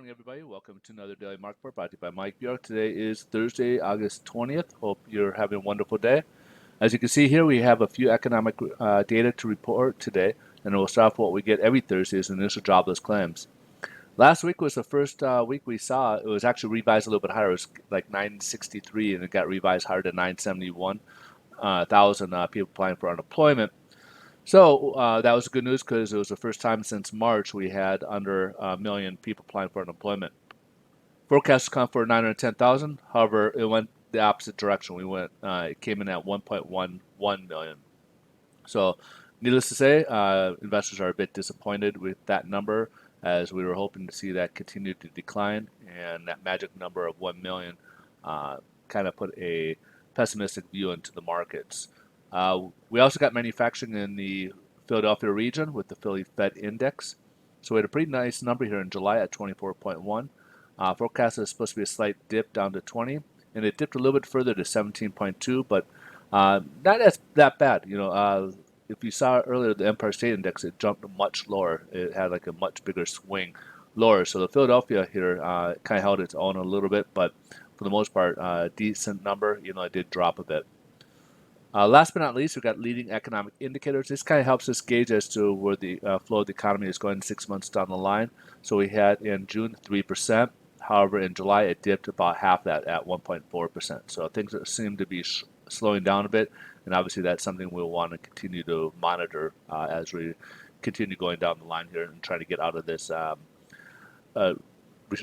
morning, everybody. Welcome to another Daily Market Report brought to you by Mike Bjork. Today is Thursday, August 20th. Hope you're having a wonderful day. As you can see here, we have a few economic data to report today, and we'll start off what we get every Thursday is initial jobless claims. Last week was the first week we saw it was actually revised a little bit higher. It was like 963, and it got revised higher to 971,000 people applying for unemployment. So that was good news because it was the first time since March we had under a million people applying for unemployment. Forecasts come for 910,000. However, it went the opposite direction. It came in at 1.11 million. So, needless to say, investors are a bit disappointed with that number, as we were hoping to see that continue to decline, and that magic number of 1 million kind of put a pessimistic view into the markets. We also got manufacturing in the Philadelphia region with the Philly Fed Index. So we had a pretty nice number here in July at 24.1. Forecast is supposed to be a slight dip down to 20, and it dipped a little bit further to 17.2, but not as that bad. If you saw earlier the Empire State Index, it jumped much lower. It had like a much bigger swing lower. So the Philadelphia here kind of held its own a little bit, but for the most part, decent number. It did drop a bit. Last but not least, we've got leading economic indicators. This kind of helps us gauge as to where the flow of the economy is going 6 months down the line. So we had in June 3%. However, in July, it dipped about half that at 1.4%. So things seem to be slowing down a bit. And obviously, that's something we'll want to continue to monitor as we continue going down the line here and try to get out of this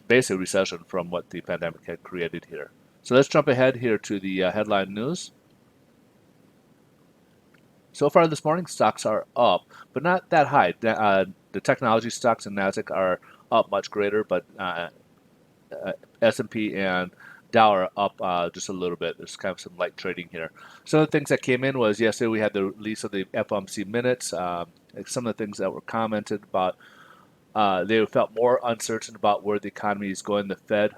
basic recession from what the pandemic had created here. So let's jump ahead here to the headline news. So far this morning, stocks are up, but not that high. The technology stocks and Nasdaq are up much greater, but S&P and Dow are up just a little bit. There's kind of some light trading here. Some of the things that came in was yesterday we had the release of the FOMC minutes. Some of the things that were commented about, they felt more uncertain about where the economy is going. The Fed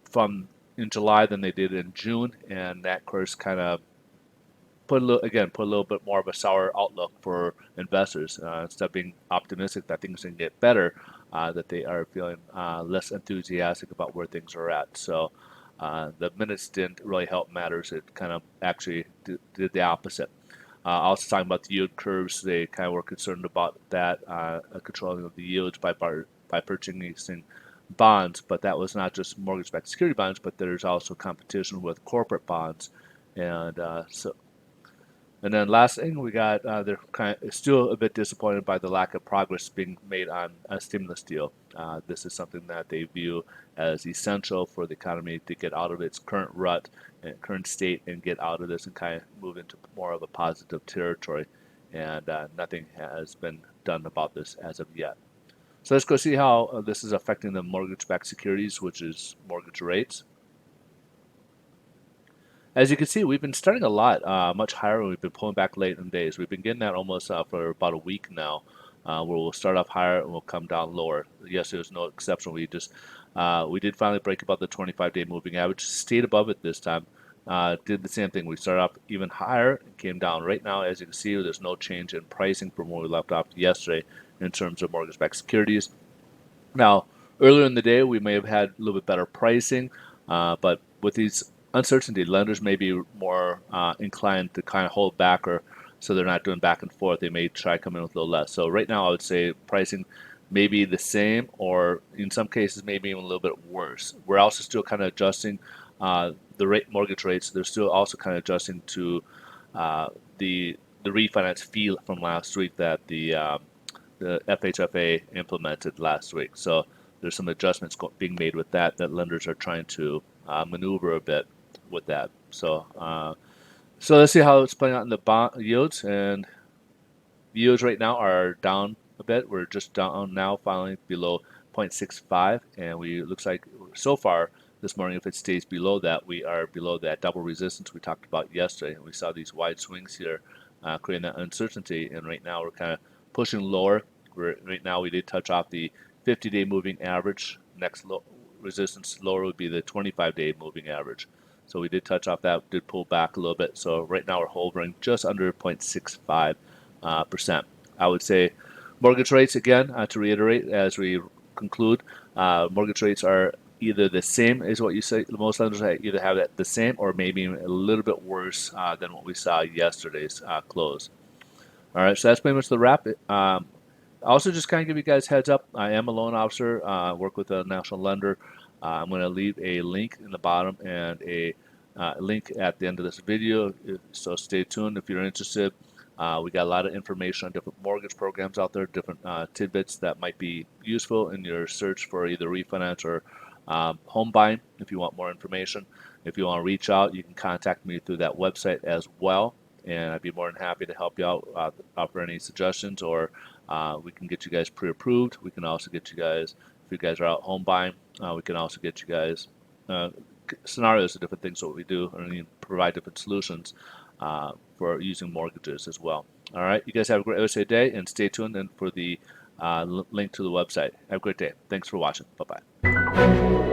from in July than they did in June, and that, of course, kind of put a little bit more of a sour outlook for investors. Instead of being optimistic that things can get better, that they are feeling less enthusiastic about where things are at. So the minutes didn't really help matters. It kind of actually did the opposite. Also talking about the yield curves, they kind of were concerned about that controlling of the yields by purchasing bonds, but that was not just mortgage-backed security bonds, but there's also competition with corporate bonds, and and then last thing we got, they're kind of still a bit disappointed by the lack of progress being made on a stimulus deal. This is something that they view as essential for the economy to get out of its current rut and current state and get out of this and kind of move into more of a positive territory. And nothing has been done about this as of yet. So let's go see how this is affecting the mortgage-backed securities, which is mortgage rates. As you can see, we've been starting a lot much higher, and we've been pulling back late in days. We've been getting that almost for about a week now, where we'll start off higher and we'll come down lower. Yesterday was no exception. We did finally break above the 25-day moving average, stayed above it this time. Did the same thing. We started off even higher and came down. Right now, as you can see, there's no change in pricing from where we left off yesterday in terms of mortgage-backed securities. Now, earlier in the day, we may have had a little bit better pricing, but with these uncertainty, lenders may be more inclined to kind of hold back, or so they're not doing back and forth. They may try to come in with a little less. So right now, I would say pricing may be the same, or in some cases, maybe even a little bit worse. We're also still kind of adjusting the mortgage rates. They're still also kind of adjusting to the refinance fee from last week that the FHFA implemented last week. So there's some adjustments being made with that lenders are trying to maneuver a bit with that. So let's see how it's playing out in the bond yields. And the yields right now are down a bit. We're just down now, finally below 0.65, and looks like so far this morning, if it stays below that, we are below that double resistance we talked about yesterday. And we saw these wide swings here, creating that uncertainty. And right now, we're kind of pushing lower. Right now, we did touch off the 50-day moving average. Next resistance lower would be the 25-day moving average. So we did touch off that, did pull back a little bit. So right now we're hovering just under 0.65%. I would say mortgage rates, again, to reiterate as we conclude, Mortgage rates are either the same as what you say. Most lenders either have it the same or maybe a little bit worse than what we saw yesterday's close. All right, so that's pretty much the wrap. Also, just kind of give you guys heads up. I am a loan officer. Work with a national lender. I'm going to leave a link in the bottom and a link at the end of this video. So stay tuned if you're interested. We got a lot of information on different mortgage programs out there, different tidbits that might be useful in your search for either refinance or home buying. If you want more information, if you want to reach out, you can contact me through that website as well, and I'd be more than happy to help you out, offer any suggestions, or we can get you guys pre-approved. We can also get you guys, if you guys are out home buying, we can also get you guys scenarios of different things what we do, and provide different solutions for using mortgages as well. All right, you guys have a great rest of your day, and stay tuned and for the link to the website. Have a great day. Thanks for watching. Bye-bye.